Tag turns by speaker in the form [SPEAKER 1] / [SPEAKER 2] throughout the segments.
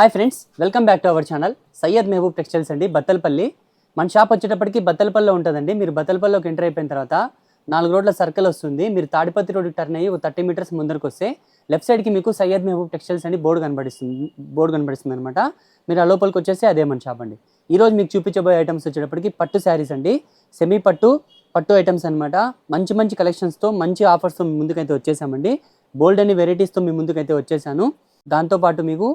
[SPEAKER 1] Hi friends, welcome back to our channel Syed Mehboob textiles అండి, బత్తలపల్లి. మన shop వచ్చేటప్పటికి బత్తలపల్లిలో ఉంటుందండి. మీరు బత్తలపల్లిలోకి ఎంటర్ అయిపోయిన తర్వాత 4 రోడ్ల సర్కిల్ వస్తుంది. మీరు తాడిపత్రి రోడ్ టర్న్ అయ్యి 30 మీటర్స్ ముందరకు వస్తే లెఫ్ట్ సైడ్కి మీకు సయ్యద్ మెహబూబ్ టెక్స్టైల్స్ అని బోర్డు కనబడిస్తుంది అనమాట. మీరు ఆ లోపలికి వచ్చేసి అదే మన షాప్ అండి. ఈరోజు మీకు చూపించబోయే ఐటమ్స్ వచ్చేటప్పటికి పట్టు శారీస్ అండి, సెమీ పట్టు ఐటమ్స్ అనమాట. మంచి మంచి కలెక్షన్స్తో మంచి ఆఫర్స్తో మీ ముందుకైతే వచ్చేసామండి. బోల్డ్ అని వెరైటీస్తో మీ ముందుకైతే వచ్చేసాను. దాంతోపాటు మీకు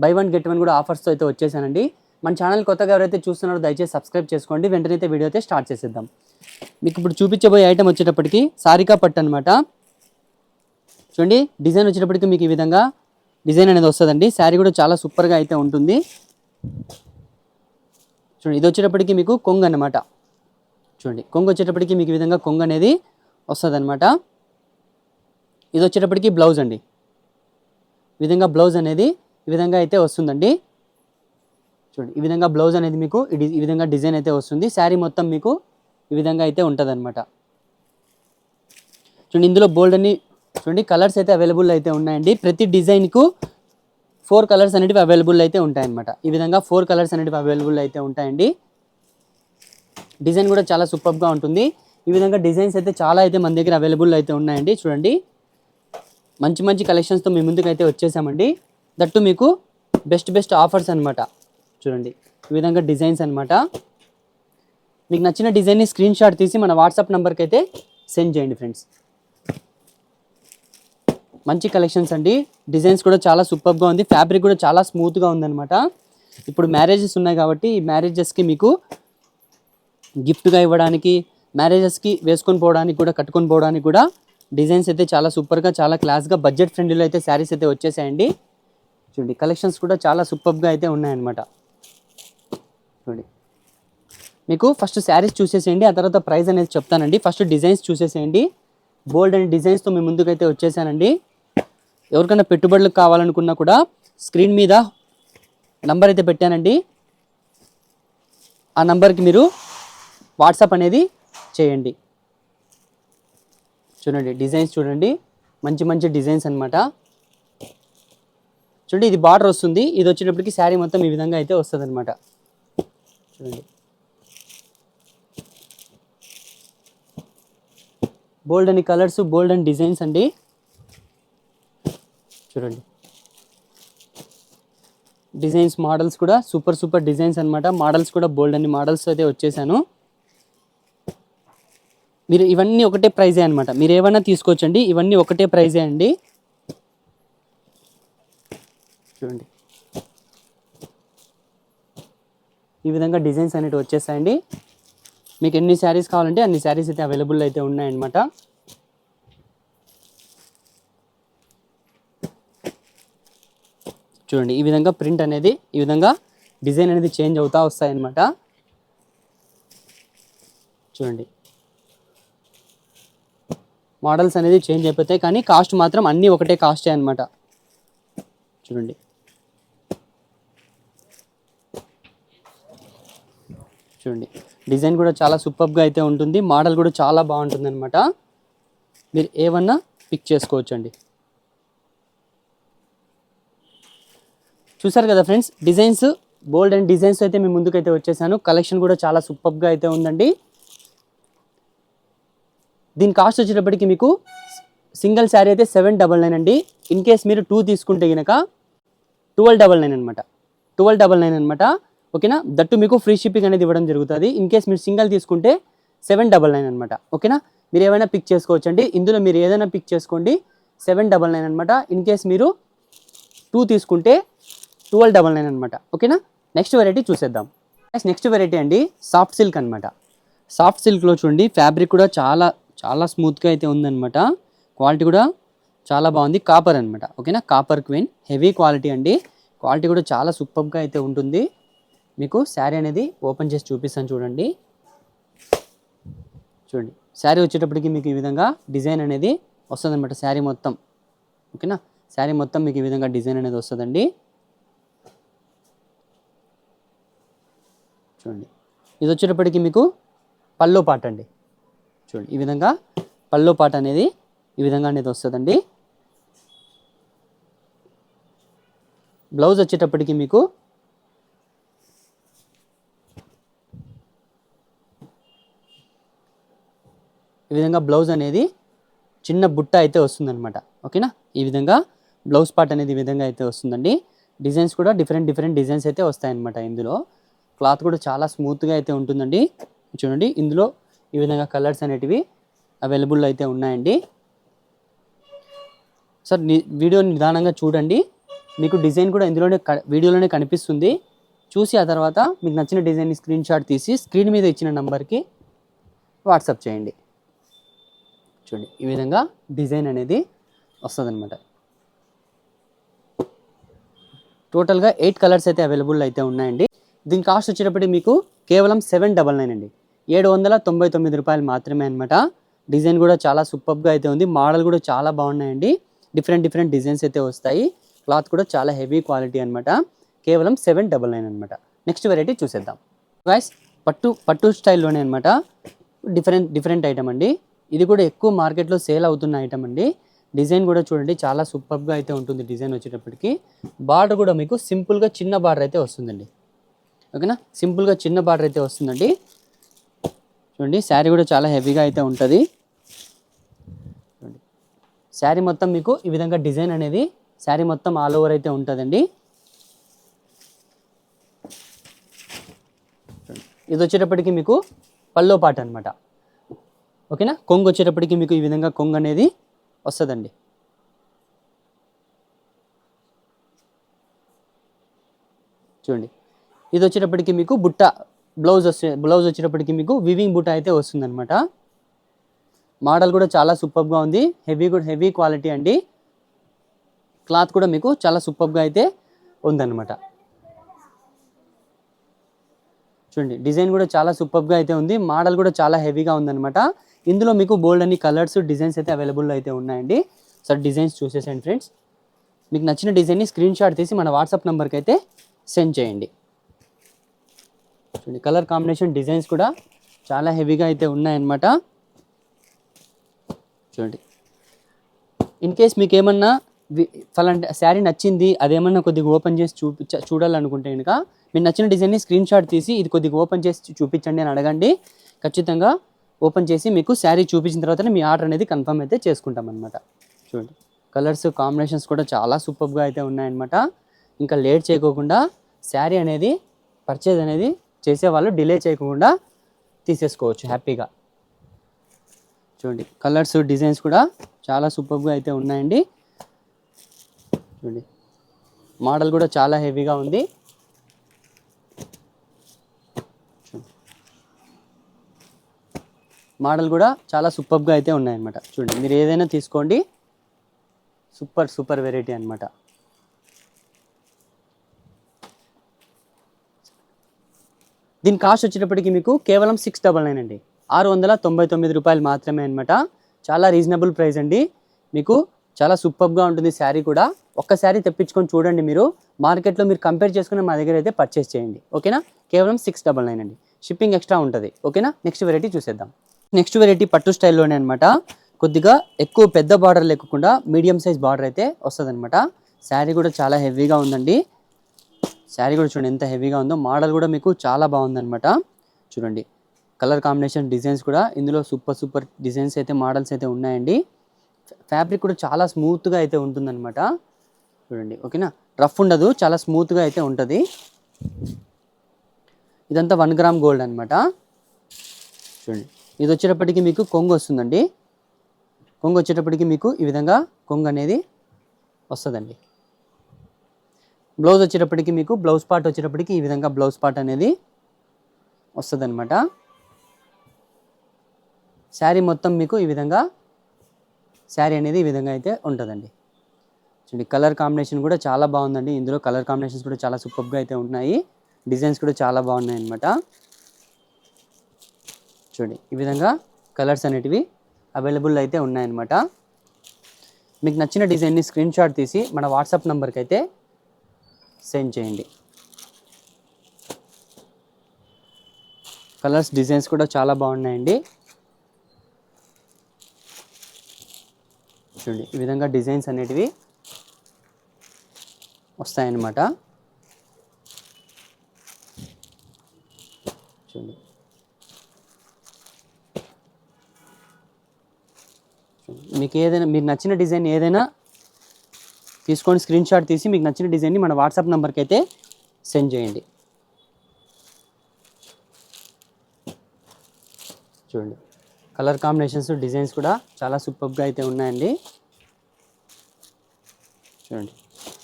[SPEAKER 1] బై 1 గెట్ 1 కూడా ఆఫర్స్తో అయితే వచ్చేసానండి. మన ఛానల్ కొత్తగా ఎవరైతే చూస్తున్నారో దయచేసి సబ్స్క్రైబ్ చేసుకోండి. వెంటనే అయితే వీడియో అయితే స్టార్ట్ చేసేద్దాం. మీకు ఇప్పుడు చూపించబోయే ఐటమ్ వచ్చేటప్పటికి సారికా పట్టు అనమాట. చూడండి, డిజైన్ వచ్చేటప్పటికి మీకు ఈ విధంగా డిజైన్ అనేది వస్తుందండి. శారీ కూడా చాలా సూపర్గా అయితే ఉంటుంది. చూడండి, ఇది వచ్చేటప్పటికి మీకు కొంగు అనమాట. చూడండి, కొంగు వచ్చేటప్పటికి మీకు ఈ విధంగా కొంగు అనేది వస్తుంది అనమాట. ఇది వచ్చేటప్పటికి బ్లౌజ్ అండి. ఈ విధంగా బ్లౌజ్ అనేది ఈ విధంగా అయితే వస్తుందండి. చూడండి, ఈ విధంగా బ్లౌజ్ అనేది మీకు ఈ విధంగా డిజైన్ అయితే వస్తుంది. శారీ మొత్తం మీకు ఈ విధంగా అయితే ఉంటుంది అనమాట. చూడండి, ఇందులో బోల్డ్ అని చూడండి కలర్స్ అయితే అవైలబుల్ అయితే ఉన్నాయండి. ప్రతి డిజైన్కు 4 కలర్స్ అనేటివి అవైలబుల్ అయితే ఉంటాయన్నమాట. ఈ విధంగా 4 కలర్స్ అనేటివి అవైలబుల్ అయితే ఉంటాయండి. డిజైన్ కూడా చాలా సూపర్గా ఉంటుంది. ఈ విధంగా డిజైన్స్ అయితే చాలా అయితే మన దగ్గర అవైలబుల్ అయితే ఉన్నాయండి. చూడండి, మంచి మంచి కలెక్షన్స్తో మీ ముందుకు అయితే వచ్చేసామండి. దట్టు మీకు బెస్ట్ ఆఫర్స్ అనమాట. చూడండి, ఈ విధంగా డిజైన్స్ అనమాట. మీకు నచ్చిన డిజైన్ని స్క్రీన్ షాట్ తీసి మన వాట్సాప్ నెంబర్కి అయితే సెండ్ చేయండి ఫ్రెండ్స్. మంచి కలెక్షన్స్ అండి. డిజైన్స్ కూడా చాలా సూపర్గా ఉంది. ఫ్యాబ్రిక్ కూడా చాలా స్మూత్గా ఉందన్నమాట. ఇప్పుడు మ్యారేజెస్ ఉన్నాయి కాబట్టి ఈ మ్యారేజెస్కి మీకు గిఫ్ట్గా ఇవ్వడానికి, మ్యారేజెస్కి వేసుకొని పోవడానికి కూడా, కట్టుకొని పోవడానికి కూడా డిజైన్స్ అయితే చాలా సూపర్గా, చాలా క్లాస్గా, బడ్జెట్ ఫ్రెండ్లీలో అయితే శారీస్ అయితే వచ్చేసాయండి. చూడండి, కలెక్షన్స్ కూడా చాలా సూపర్గా అయితే ఉన్నాయన్నమాట. చూడండి, మీకు ఫస్ట్ శారీస్ చూసేసేయండి, ఆ తర్వాత ప్రైస్ అనేది చెప్తానండి. ఫస్ట్ డిజైన్స్ చూసేసేయండి. బోల్డ్ అండ్ డిజైన్స్తో మీ ముందుకైతే వచ్చేసానండి. ఎవరికైనా పెట్టుబడులకు కావాలనుకున్నా కూడా స్క్రీన్ మీద నంబర్ అయితే పెట్టానండి. ఆ నంబర్కి మీరు వాట్సాప్ అనేది చేయండి. చూడండి, డిజైన్స్ చూడండి, మంచి మంచి డిజైన్స్ అనమాట. చూడండి, ఇది బార్డర్ వస్తుంది. ఇది వచ్చేటప్పటికి శారీ మొత్తం ఈ విధంగా అయితే వస్తుంది అనమాట. చూడండి, బోల్డ్ అని కలర్స్, బోల్డ్ అండ్ డిజైన్స్ అండి. చూడండి, డిజైన్స్, మోడల్స్ కూడా సూపర్ డిజైన్స్ అనమాట. మోడల్స్ కూడా బోల్డ్ అని మోడల్స్ అయితే వచ్చేసాను. మీరు ఇవన్నీ ఒకటే ప్రైజే అనమాట. మీరు ఏమైనా తీసుకోవచ్చండి, ఇవన్నీ ఒకటే ప్రైజే అండి. చూడండి, ఈ విధంగా డిజైన్స్ అనేవి వచ్చేసాయండి. మీకు ఎన్ని శారీస్ కావాలంటే అన్ని శారీస్ అయితే అవైలబుల్ అయితే ఉన్నాయన్నమాట. చూడండి, ఈ విధంగా ప్రింట్ అనేది, ఈ విధంగా డిజైన్ అనేది చేంజ్ అవుతూ వస్తాయన్నమాట. చూడండి, మోడల్స్ అనేది చేంజ్ అయిపోతాయి కానీ కాస్ట్ మాత్రం అన్నీ ఒకటే కాస్టే అనమాట. చూడండి, చూడండి, డిజైన్ కూడా చాలా సూపర్గా అయితే ఉంటుంది. మోడల్ కూడా చాలా బాగుంటుంది అనమాట. మీరు ఏమన్నా పిక్ చేసుకోవచ్చండి. చూసారు కదా friends, designs, bold and designs అయితే మీ ముందుకైతే వచ్చేసాను. కలెక్షన్ కూడా చాలా సూపర్గా అయితే ఉందండి. దీని కాస్ట్ వచ్చేటప్పటికి మీకు సింగిల్ శారీ అయితే 799 అండి. ఇన్ కేస్ మీరు 2 తీసుకుంటే కనుక 1299 అనమాట. 1299 అనమాట. ఓకేనా, దట్టు మీకు ఫ్రీ షిప్పింగ్ అనేది ఇవ్వడం జరుగుతుంది. ఇన్ కేస్ మీరు సింగిల్ తీసుకుంటే 799 అనమాట. ఓకేనా, మీరు ఏమైనా పిక్ చేసుకోవచ్చు అండి. ఇందులో మీరు ఏదైనా పిక్ చేసుకోండి, 799 అనమాట. ఇన్ కేస్ మీరు 2 తీసుకుంటే 1299 అనమాట. ఓకేనా, నెక్స్ట్ వెరైటీ చూసేద్దాం. నెక్స్ట్ వెరైటీ అండి సాఫ్ట్ సిల్క్ అనమాట. సాఫ్ట్ సిల్క్లో చూడండి, ఫ్యాబ్రిక్ కూడా చాలా స్మూత్గా అయితే ఉందన్నమాట. క్వాలిటీ కూడా చాలా బాగుంది. కాపర్ అనమాట. ఓకేనా, కాపర్ క్వీన్, హెవీ క్వాలిటీ అండి. క్వాలిటీ కూడా చాలా సూపర్గా అయితే ఉంటుంది. మీకు శారీ అనేది ఓపెన్ చేసి చూపిస్తాను చూడండి. చూడండి, శారీ వచ్చేటప్పటికి మీకు ఈ విధంగా డిజైన్ అనేది వస్తుంది అనమాట. శారీ మొత్తం, ఓకేనా, శారీ మొత్తం మీకు ఈ విధంగా డిజైన్ అనేది వస్తుందండి. చూడండి, ఇది వచ్చేటప్పటికి మీకు పల్లో పాట అండి. చూడండి, ఈ విధంగా పల్లో పాట అనేది ఈ విధంగా అనేది వస్తుందండి. బ్లౌజ్ వచ్చేటప్పటికి మీకు ఈ విధంగా బ్లౌజ్ అనేది చిన్న బుట్ట అయితే వస్తుందన్నమాట. ఓకేనా, ఈ విధంగా బ్లౌజ్ పార్ట్ అనేది ఈ విధంగా అయితే వస్తుందండి. డిజైన్స్ కూడా డిఫరెంట్ డిజైన్స్ అయితే వస్తాయన్నమాట. ఇందులో క్లాత్ కూడా చాలా స్మూత్గా అయితే ఉంటుందండి. చూడండి, ఇందులో ఈ విధంగా కలర్స్ అనేటివి అవైలబుల్ అయితే ఉన్నాయండి. సార్ వీడియోని నిదానంగా చూడండి, మీకు డిజైన్ కూడా ఇందులోనే వీడియోలోనే కనిపిస్తుంది. చూసి ఆ తర్వాత మీకు నచ్చిన డిజైన్ని స్క్రీన్ షాట్ తీసి స్క్రీన్ మీద ఇచ్చిన నంబర్కి వాట్సాప్ చేయండి. చూడండి, ఈ విధంగా డిజైన్ అనేది వస్తుందన్నమాట. టోటల్గా 8 కలర్స్ అయితే అవైలబుల్ అయితే ఉన్నాయండి. దీని కాస్ట్ వచ్చేటప్పటికి మీకు కేవలం 799 అండి, 799 రూపాయలు మాత్రమే అనమాట. డిజైన్ కూడా చాలా సూపర్గా అయితే ఉంది, మోడల్ కూడా చాలా బాగున్నాయండి. డిఫరెంట్ డిజైన్స్ అయితే వస్తాయి. క్లాత్ కూడా చాలా హెవీ క్వాలిటీ అనమాట. కేవలం 799 అనమాట. నెక్స్ట్ వెరైటీ చూసేద్దాం గైస్. పట్టు స్టైల్లోనే అనమాట. డిఫరెంట్ ఐటమ్ అండి. ఇది కూడా ఎక్కువ మార్కెట్లో సేల్ అవుతున్న ఐటమ్ అండి. డిజైన్ కూడా చూడండి, చాలా సూపర్గా అయితే ఉంటుంది. డిజైన్ వచ్చేటప్పటికి బార్డర్ కూడా మీకు సింపుల్గా చిన్న బార్డర్ అయితే వస్తుందండి. ఓకేనా, సింపుల్గా చిన్న బార్డర్ అయితే వస్తుందండి. చూడండి, శారీ కూడా చాలా హెవీగా అయితే ఉంటుంది. చూడండి, శారీ మొత్తం మీకు ఈ విధంగా డిజైన్ అనేది శారీ మొత్తం ఆల్ ఓవర్ అయితే ఉంటుందండి. ఇది వచ్చేటప్పటికి మీకు పల్లో పాట అనమాట. ఓకేనా, కొంగు వచ్చేటప్పటికి మీకు ఈ విధంగా కొంగు అనేది వస్తుందండి. చూడండి, ఇది వచ్చేటప్పటికి మీకు బుట్ట బ్లౌజ్ వచ్చేటప్పటికి మీకు వివింగ్ బుట్ట అయితే వస్తుందన్నమాట. మోడల్ కూడా చాలా సూపర్గా ఉంది. హెవీ క్వాలిటీ అండి. క్లాత్ కూడా మీకు చాలా సూపర్గా అయితే ఉందన్నమాట. చూడండి, డిజైన్ కూడా చాలా సూపర్గా అయితే ఉంది. మోడల్ కూడా చాలా హెవీగా ఉందన్నమాట. ఇందులో మీకు బోల్డ్ అన్ని కలర్స్ డిజైన్స్ అయితే అవైలబుల్ అయితే ఉన్నాయండి. సార్ డిజైన్స్ చూసేసండి ఫ్రెండ్స్. మీకు నచ్చిన డిజైన్ని స్క్రీన్ షాట్ తీసి మన వాట్సాప్ నెంబర్కి అయితే సెండ్ చేయండి. చూడండి, కలర్ కాంబినేషన్ డిజైన్స్ కూడా చాలా హెవీగా అయితే ఉన్నాయన్నమాట. చూడండి, ఇన్ కేస్ మీకు ఏమన్నా ఫలాంటి శారీ నచ్చింది, అదేమన్నా కొద్దిగా ఓపెన్ చేసి చూడాలనుకుంటే కనుక మీరు నచ్చిన డిజైన్ని స్క్రీన్ షాట్ తీసి ఇది కొద్దిగా ఓపెన్ చేసి చూపించండి అని అడగండి. ఖచ్చితంగా ఓపెన్ చేసి మీకు శారీ చూపించిన తర్వాత మీ ఆర్డర్ అనేది కన్ఫర్మ్ అయితే చేసుకుంటాం అనమాట. చూడండి, కలర్స్ కాంబినేషన్స్ కూడా చాలా సూపర్గా అయితే ఉన్నాయన్నమాట. ఇంకా లేట్ చేయకోకుండా శారీ అనేది పర్చేజ్ అనేది చేసేవాళ్ళు డిలే చేయకుండా తీసేసుకోవచ్చు హ్యాపీగా. చూడండి, కలర్స్ డిజైన్స్ కూడా చాలా సూపర్గా అయితే ఉన్నాయండి. చూడండి, మోడల్ కూడా చాలా హెవీగా ఉంది. మోడల్ కూడా చాలా సూపర్గా అయితే ఉన్నాయన్నమాట. చూడండి, మీరు ఏదైనా తీసుకోండి, సూపర్ వెరైటీ అనమాట. దీని కాస్ట్ వచ్చేటప్పటికి మీకు కేవలం 699 అండి, 699 రూపాయలు మాత్రమే అనమాట. చాలా రీజనబుల్ ప్రైస్ అండి. మీకు చాలా సూపర్గా ఉంటుంది శారీ కూడా. ఒక్క శారీ తెప్పించుకొని చూడండి, మీరు మార్కెట్లో మీరు కంపేర్ చేసుకుని మా దగ్గర అయితే పర్చేస్ చేయండి. ఓకేనా, కేవలం 699 అండి, షిప్పింగ్ ఎక్స్ట్రా ఉంటుంది. ఓకేనా, నెక్స్ట్ వెరైటీ చూసేద్దాం. నెక్స్ట్ వెరైటీ పట్టు స్టైల్లోనే అనమాట. కొద్దిగా ఎక్కువ పెద్ద బార్డర్ లేకుండా మీడియం సైజ్ బార్డర్ అయితే వస్తుంది అనమాట. శారీ కూడా చాలా హెవీగా ఉందండి. శారీ కూడా చూడండి ఎంత హెవీగా ఉందో. మోడల్ కూడా మీకు చాలా బాగుందన్నమాట. చూడండి, కలర్ కాంబినేషన్ డిజైన్స్ కూడా ఇందులో సూపర్ డిజైన్స్ అయితే మోడల్స్ అయితే ఉన్నాయండి. ఫ్యాబ్రిక్ కూడా చాలా స్మూత్గా అయితే ఉంటుందన్నమాట. చూడండి, ఓకేనా, రఫ్ ఉండదు, చాలా స్మూత్గా అయితే ఉంటుంది. ఇదంతా 1 గ్రామ్ గోల్డ్ అనమాట. చూడండి, ఇది వచ్చేటప్పటికి మీకు కొంగు వస్తుందండి. కొంగు వచ్చేటప్పటికి మీకు ఈ విధంగా కొంగు అనేది వస్తుందండి. బ్లౌజ్ వచ్చేటప్పటికి మీకు బ్లౌజ్ పార్ట్ వచ్చేటప్పటికి ఈ విధంగా బ్లౌజ్ పార్ట్ అనేది వస్తుంది అనమాట. శారీ మొత్తం మీకు ఈ విధంగా శారీ అనేది ఈ విధంగా అయితే ఉంటుందండి. చూడండి, కలర్ కాంబినేషన్ కూడా చాలా బాగుందండి. ఇందులో కలర్ కాంబినేషన్స్ కూడా చాలా సూపర్గా అయితే ఉన్నాయి. డిజైన్స్ కూడా చాలా బాగున్నాయి అన్నమాట. చూడండి, ఈ విధంగా కలర్స్ అనేటివి అవైలబుల్ అయితే ఉన్నాయన్నమాట. మీకు నచ్చిన డిజైన్ని స్క్రీన్ షాట్ తీసి మన వాట్సాప్ నెంబర్కి అయితే సెండ్ చేయండి. కలర్స్ డిజైన్స్ కూడా చాలా బాగున్నాయండి. చూడండి, ఈ విధంగా డిజైన్స్ అనేటివి వస్తాయన్నమాట. చూడండి, మీకు ఏదైనా మీరు నచ్చిన డిజైన్ ఏదైనా తీసుకొని స్క్రీన్ షాట్ తీసి మీకు నచ్చిన డిజైన్ని మన వాట్సాప్ నెంబర్కి అయితే సెండ్ చేయండి. చూడండి, కలర్ కాంబినేషన్స్ డిజైన్స్ కూడా చాలా సూపర్గా అయితే ఉన్నాయండి. చూడండి,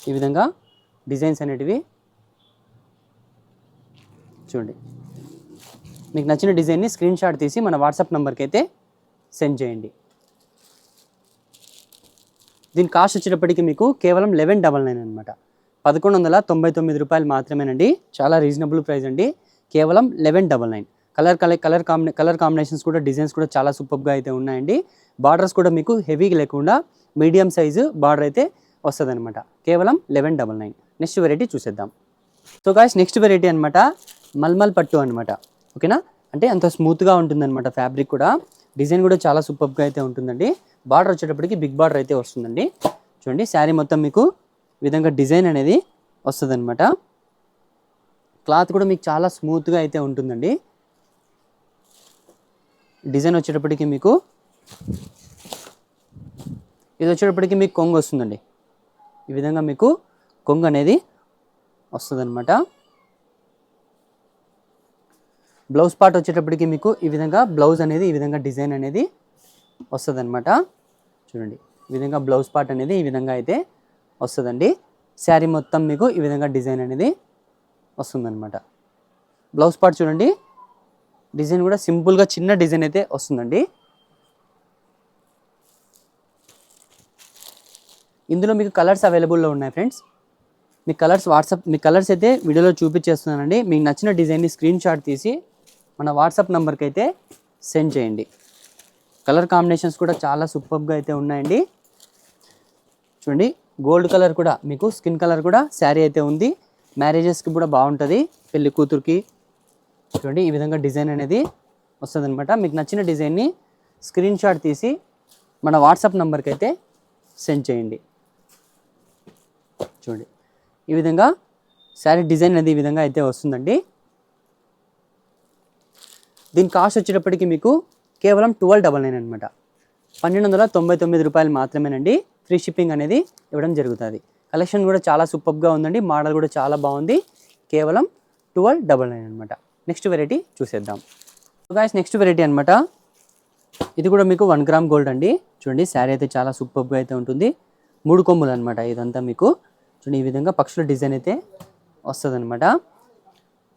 [SPEAKER 1] ఈ విధంగా డిజైన్స్ అనేటివి చూడండి. మీకు నచ్చిన డిజైన్ని స్క్రీన్ షాట్ తీసి మన వాట్సాప్ నెంబర్కి అయితే సెండ్ చేయండి. దీని కాస్ట్ వచ్చేటప్పటికి మీకు కేవలం 1199 అనమాట. 1199 రూపాయలు మాత్రమేనండి. చాలా రీజనబుల్ ప్రైస్ అండి. కేవలం 1199. కలర్ కాంబినేషన్స్ కూడా డిజైన్స్ కూడా చాలా సూపర్గా అయితే ఉన్నాయండి. బార్డర్స్ కూడా మీకు హెవీగా లేకుండా మీడియం సైజు బార్డర్ అయితే వస్తుంది అనమాట. కేవలం 1199. నెక్స్ట్ వెరైటీ చూసేద్దాం. సో గాయ్స్, నెక్స్ట్ వెరైటీ అనమాట మల్మల్ పట్టు అనమాట. ఓకేనా, అంటే అంత స్మూత్గా ఉంటుందన్నమాట. ఫ్యాబ్రిక్ కూడా డిజైన్ కూడా చాలా సూపర్గా అయితే ఉంటుందండి. బార్డర్ వచ్చేటప్పటికి బిగ్ బార్డర్ అయితే వస్తుందండి. చూడండి, శారీ మొత్తం మీకు ఈ విధంగా డిజైన్ అనేది వస్తుంది అనమాట. క్లాత్ కూడా మీకు చాలా స్మూత్గా అయితే ఉంటుందండి. డిజైన్ వచ్చేటప్పటికి మీకు ఇది వచ్చేటప్పటికి మీకు కొంగు వస్తుందండి. ఈ విధంగా మీకు కొంగు అనేది వస్తుంది అనమాట. బ్లౌజ్ పార్ట్ వచ్చేటప్పటికి మీకు ఈ విధంగా బ్లౌజ్ అనేది ఈ విధంగా డిజైన్ అనేది వస్తుంది అనమాట. చూడండి, ఈ విధంగా బ్లౌజ్ పార్ట్ అనేది ఈ విధంగా అయితే వస్తుందండి. శారీ మొత్తం మీకు ఈ విధంగా డిజైన్ అనేది వస్తుందన్నమాట. బ్లౌజ్ పార్ట్ చూడండి, డిజైన్ కూడా సింపుల్గా చిన్న డిజైన్ అయితే వస్తుందండి. ఇందులో మీకు కలర్స్ అవైలబుల్లో ఉన్నాయి ఫ్రెండ్స్. మీ కలర్స్ అయితే వీడియోలో చూపించేస్తున్నానండి. మీకు నచ్చిన డిజైన్ని స్క్రీన్ షాట్ తీసి మన వాట్సాప్ నెంబర్కి అయితే సెండ్ చేయండి. కలర్ కాంబినేషన్స్ కూడా చాలా సూపర్గా అయితే ఉన్నాయండి. చూడండి, గోల్డ్ కలర్ కూడా మీకు స్కిన్ కలర్ కూడా శారీ అయితే ఉంది. మ్యారేజెస్కి కూడా బాగుంటుంది, పెళ్లి కూతురికి. చూడండి, ఈ విధంగా డిజైన్ అనేది వస్తుంది అనమాట. మీకు నచ్చిన డిజైన్ని స్క్రీన్ షాట్ తీసి మన వాట్సాప్ నెంబర్కి అయితే సెండ్ చేయండి. చూడండి, ఈ విధంగా శారీ డిజైన్ అనేది ఈ విధంగా అయితే వస్తుందండి. దీని కాస్ట్ వచ్చేటప్పటికి మీకు కేవలం 1299 అనమాట. 1299 రూపాయలు మాత్రమేనండి. ఫ్రీ షిప్పింగ్ అనేది ఇవ్వడం జరుగుతుంది. కలెక్షన్ కూడా చాలా సూపర్గా ఉందండి. మోడల్ కూడా చాలా బాగుంది. కేవలం 1299 అనమాట. నెక్స్ట్ వెరైటీ చూసేద్దాం. గాయ్స్, నెక్స్ట్ వెరైటీ అనమాట. ఇది కూడా మీకు 1 గ్రామ్ గోల్డ్ అండి. చూడండి, శారీ అయితే చాలా సూపర్గా అయితే ఉంటుంది. 3 కొమ్ములు అనమాట. ఇదంతా మీకు చూడండి, ఈ విధంగా పక్షుల డిజైన్ అయితే వస్తుంది అనమాట.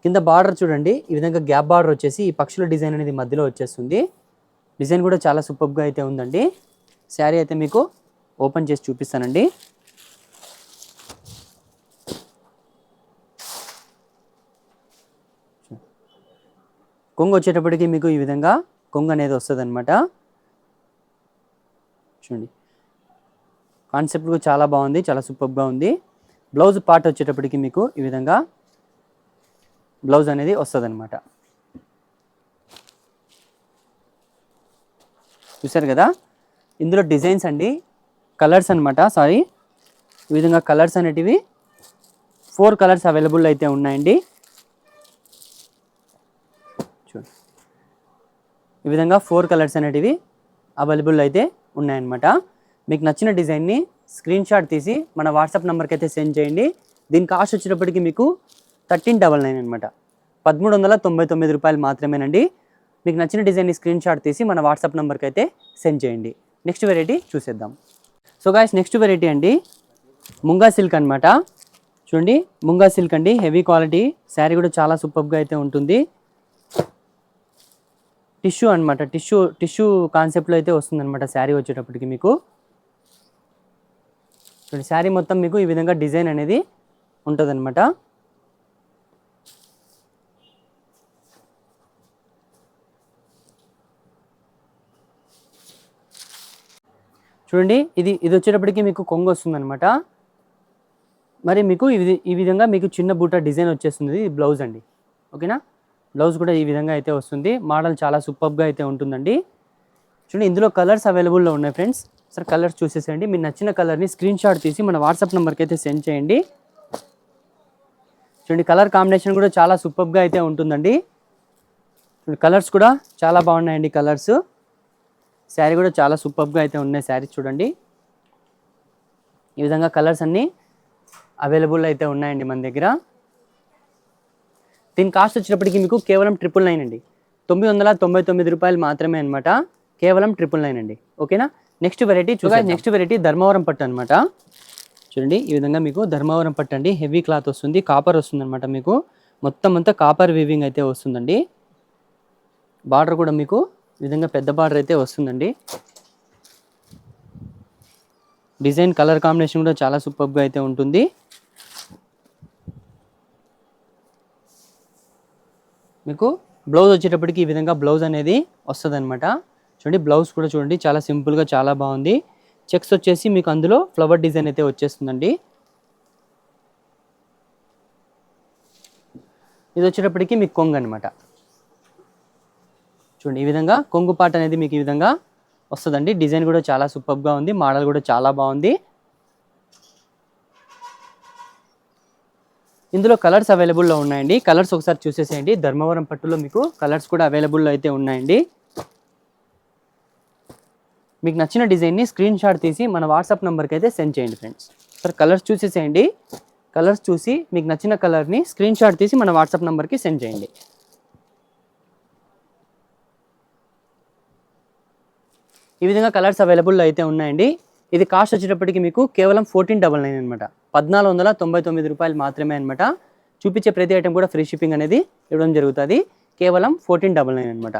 [SPEAKER 1] కింద బార్డర్ చూడండి, ఈ విధంగా గ్యాప్ బార్డర్ వచ్చేసి ఈ పక్షుల డిజైన్ అనేది మధ్యలో వచ్చేస్తుంది. డిజైన్ కూడా చాలా సూపర్గా అయితే ఉందండి. శారీ అయితే మీకు ఓపెన్ చేసి చూపిస్తానండి. కొంగు వచ్చేటప్పటికి మీకు ఈ విధంగా కొంగు అనేది వస్తుంది అనమాట. చూడండి, కాన్సెప్ట్ కూడా చాలా బాగుంది, చాలా సూపర్గా ఉంది. బ్లౌజ్ పార్ట్ వచ్చేటప్పటికి మీకు ఈ విధంగా బ్లౌజ్ అనేది వస్తుంది అనమాట. చూసారు కదా, ఇందులో డిజైన్స్ అండి, కలర్స్ అనమాట. ఈ విధంగా కలర్స్ అనేటివి 4 కలర్స్ అవైలబుల్ అయితే ఉన్నాయండి. చూడండి, ఈ విధంగా 4 కలర్స్ అనేటివి అవైలబుల్ అయితే ఉన్నాయన్నమాట. మీకు నచ్చిన డిజైన్ని స్క్రీన్ షాట్ తీసి మన వాట్సాప్ నెంబర్కి అయితే సెండ్ చేయండి. దీని కాస్ట్ వచ్చేటప్పటికి మీకు 1399 అనమాట. 1399 రూపాయలు మాత్రమేనండి. మీకు నచ్చిన డిజైన్ని స్క్రీన్ షాట్ తీసి మన వాట్సాప్ నెంబర్కి అయితే సెండ్ చేయండి. నెక్స్ట్ వెరైటీ చూసేద్దాం. సో గాయ్స్, నెక్స్ట్ వెరైటీ అండి ముంగా సిల్క్ అనమాట. చూడండి, ముంగా సిల్క్ అండి, హెవీ క్వాలిటీ. శారీ కూడా చాలా సూపర్గా అయితే ఉంటుంది. టిష్యూ అనమాట. టిష్యూ కాన్సెప్ట్లో అయితే వస్తుందన్నమాట శారీ వచ్చేటప్పటికి మీకు. చూడండి, శారీ మొత్తం మీకు ఈ విధంగా డిజైన్ అనేది ఉంటుందన్నమాట. చూడండి, ఇది వచ్చేటప్పటికి మీకు కొంగు వస్తుందన్నమాట. మరి మీకు ఈ విధంగా మీకు చిన్న బూటా డిజైన్ వచ్చేస్తుంది. ఇది బ్లౌజ్ అండి. ఓకేనా, బ్లౌజ్ కూడా ఈ విధంగా అయితే వస్తుంది. మోడల్ చాలా సూపర్గా అయితే ఉంటుందండి. చూడండి, ఇందులో కలర్స్ అవైలబుల్లో ఉన్నాయి ఫ్రెండ్స్. సరే, కలర్స్ చూసేసేయండి. మీరు నచ్చిన కలర్ని స్క్రీన్ షాట్ తీసి మన వాట్సాప్ నెంబర్కి అయితే సెండ్ చేయండి. చూడండి కలర్ కాంబినేషన్ కూడా చాలా సూపర్గా అయితే ఉంటుందండి. కలర్స్ కూడా చాలా బాగున్నాయండి. కలర్స్ శారీ కూడా చాలా సూపర్గా అయితే ఉన్నాయి. శారీస్ చూడండి ఈ విధంగా కలర్స్ అన్నీ అవైలబుల్ అయితే ఉన్నాయండి మన దగ్గర. దీని కాస్ట్ వచ్చేటప్పటికి మీకు కేవలం 999 అండి. 999 రూపాయలు మాత్రమే అనమాట. కేవలం 999 అండి. ఓకేనా. నెక్స్ట్ వెరైటీ చూడండి. నెక్స్ట్ వెరైటీ ధర్మవరం పట్టు అనమాట. చూడండి ఈ విధంగా మీకు ధర్మవరం పట్టు అండి. హెవీ క్లాత్ వస్తుంది, కాపర్ వస్తుంది అనమాట. మీకు మొత్తం అంతా కాపర్ వీవింగ్ అయితే వస్తుందండి. బార్డర్ కూడా మీకు ఈ విధంగా పెద్ద బార్డర్ అయితే వస్తుందండి. డిజైన్ కలర్ కాంబినేషన్ కూడా చాలా సూపర్గా అయితే ఉంటుంది. మీకు బ్లౌజ్ వచ్చేటప్పటికి ఈ విధంగా బ్లౌజ్ అనేది వస్తుంది అనమాట. చూడండి బ్లౌజ్ కూడా చూడండి చాలా సింపుల్గా చాలా బాగుంది. చెక్స్ వచ్చేసి మీకు అందులో ఫ్లవర్ డిజైన్ అయితే వచ్చేస్తుందండి. ఇది వచ్చేటప్పటికి మీకు కొంగు అనమాట. చూడండి ఈ విధంగా కొంగు పాట అనేది మీకు ఈ విధంగా వస్తుందండి. డిజైన్ కూడా చాలా సూపర్గా ఉంది. మోడల్ కూడా చాలా బాగుంది. ఇందులో కలర్స్ అవైలబుల్లో ఉన్నాయండి. కలర్స్ ఒకసారి చూసేసేయండి. ధర్మవరం పట్టులో మీకు కలర్స్ కూడా అవైలబుల్లో అయితే ఉన్నాయండి. మీకు నచ్చిన డిజైన్ని స్క్రీన్ షాట్ తీసి మన వాట్సాప్ నెంబర్కి అయితే సెండ్ చేయండి ఫ్రెండ్స్. సార్ కలర్స్ చూసేసేయండి. కలర్స్ చూసి మీకు నచ్చిన కలర్ని స్క్రీన్ షాట్ తీసి మన వాట్సాప్ నెంబర్కి సెండ్ చేయండి. ఈ విధంగా కలర్స్ అవైలబుల్లో అయితే ఉన్నాయండి. ఇది కాస్ట్ వచ్చేటప్పటికి మీకు కేవలం 1499 అనమాట. 1499 రూపాయలు మాత్రమే అనమాట. చూపించే ప్రతి ఐటెం కూడా ఫ్రీ షిప్పింగ్ అనేది ఇవ్వడం జరుగుతుంది. కేవలం 1499 అనమాట.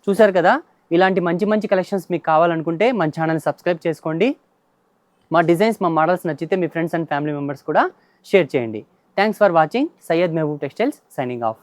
[SPEAKER 1] చూసారు కదా, ఇలాంటి మంచి మంచి కలెక్షన్స్ మీకు కావాలనుకుంటే మన ఛానల్ని సబ్స్క్రైబ్ చేసుకోండి. మా డిజైన్స్ మా మోడల్స్ నచ్చితే మీ ఫ్రెండ్స్ అండ్ ఫ్యామిలీ మెంబర్స్ కూడా షేర్ చేయండి. Thanks for watching. Syed Mehboob textiles signing off.